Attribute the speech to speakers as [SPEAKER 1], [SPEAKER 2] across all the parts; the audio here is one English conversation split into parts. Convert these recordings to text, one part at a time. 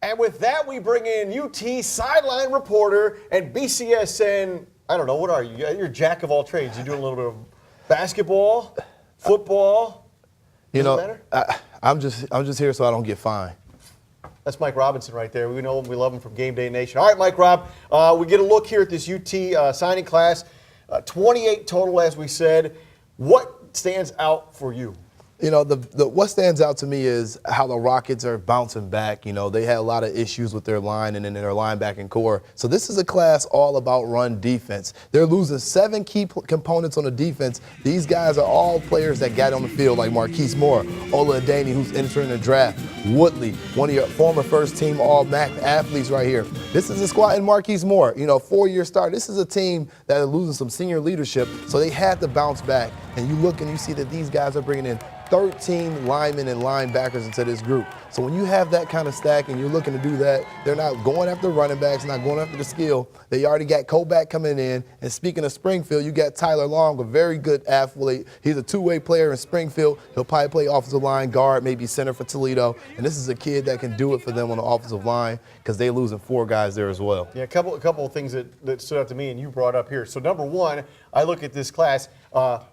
[SPEAKER 1] And with that, we bring in UT sideline reporter and BCSN, I don't know, what are you? You're a jack of all trades. You're doing a little bit of basketball, football.
[SPEAKER 2] You
[SPEAKER 1] Does it
[SPEAKER 2] know,
[SPEAKER 1] matter?
[SPEAKER 2] I'm just here so I don't get fined.
[SPEAKER 1] That's Mike Robinson right there. We know him. We love him from Game Day Nation. All right, Mike Rob, we get a look here at this UT signing class. 28 total, as we said. What stands out for you?
[SPEAKER 2] You know, what stands out to me is how the Rockets are bouncing back. You know, they had a lot of issues with their line and in their linebacking core. So this is a class all about run defense. They're losing 7 key components on the defense. These guys are all players that got on the field, like Marquise Moore, Ola Adaney, who's entering the draft, Woodley, one of your former first-team All-MAC athletes right here. This is a squad, and Marquise Moore, you know, 4-year start. This is a team that are losing some senior leadership, so they had to bounce back. And you look and you see that these guys are bringing in 13 linemen and linebackers into this group. So when you have that kind of stack and you're looking to do that, they're not going after running backs, not going after the skill. They already got Koback coming in. And speaking of Springfield, you got Tyler Long, a very good athlete. He's a two-way player in Springfield. He'll probably play offensive line, guard, maybe center for Toledo. And this is a kid that can do it for them on the offensive line because they're losing 4 guys there as well.
[SPEAKER 1] Yeah, a couple of things that stood out to me and you brought up here. So number one, I look at this class,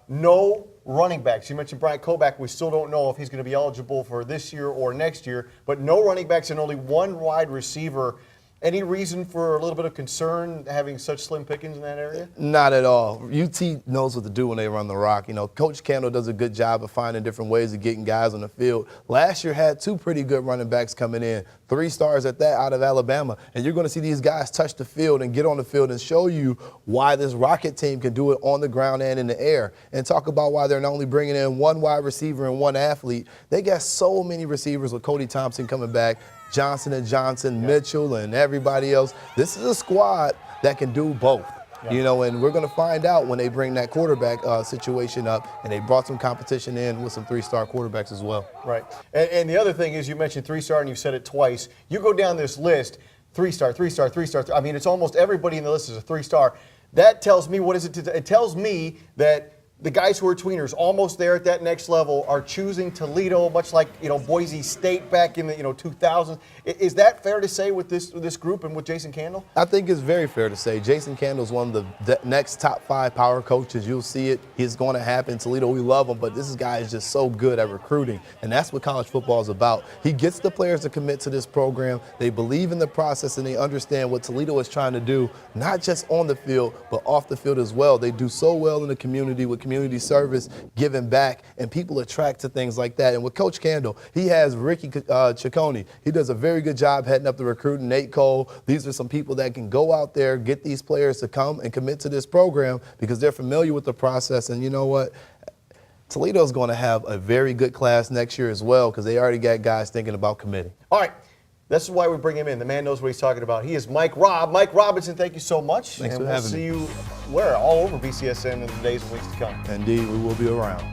[SPEAKER 1] no running backs. You mentioned Bryant Koback. We still don't know if he's going to be eligible for this year or next year, but no running backs and only 1 wide receiver. Any reason for a little bit of concern having such slim pickings in that area?
[SPEAKER 2] Not at all. UT knows what to do when they run the rock. You know, Coach Candle does a good job of finding different ways of getting guys on the field. Last year had 2 pretty good running backs coming in, 3 stars at that out of Alabama. And you're going to see these guys touch the field and get on the field and show you why this Rocket team can do it on the ground and in the air. And talk about why they're not only bringing in 1 wide receiver and 1 athlete. They got so many receivers with Cody Thompson coming back, Johnson & Johnson, Mitchell, and everybody else. This is a squad that can do both. Yeah. You know, and we're going to find out when they bring that quarterback situation up, and they brought some competition in with some 3-star quarterbacks as well.
[SPEAKER 1] Right. And the other thing is you mentioned 3-star, and you said it twice. You go down this list, 3-star, 3-star, 3-star. I mean, it's almost everybody in the list is a 3-star. That tells me, what is it? It tells me that the guys who are tweeners, almost there at that next level, are choosing Toledo, much like, you know, Boise State back in the 2000s. Is that fair to say with this group and with Jason Candle?
[SPEAKER 2] I think it's very fair to say. Jason Candle is one of the next top 5 power coaches. You'll see it. It's going to happen. Toledo, we love him, but this guy is just so good at recruiting, and that's what college football is about. He gets the players to commit to this program. They believe in the process, and they understand what Toledo is trying to do, not just on the field, but off the field as well. They do so well in the community with community service, giving back, and people attract to things like that. And with Coach Candle, he has Ricky Ciccone. He does a very good job heading up the recruiting. Nate Cole, these are some people that can go out there, get these players to come and commit to this program because they're familiar with the process. And you know what? Toledo's going to have a very good class next year as well because they already got guys thinking about committing.
[SPEAKER 1] All right. This is why we bring him in. The man knows what he's talking about. He is Mike Robb. Mike Robinson, thank you so much.
[SPEAKER 2] Thanks for having me.
[SPEAKER 1] And we'll see you where? All over BCSN in the days and weeks to come.
[SPEAKER 2] Indeed, we will be around.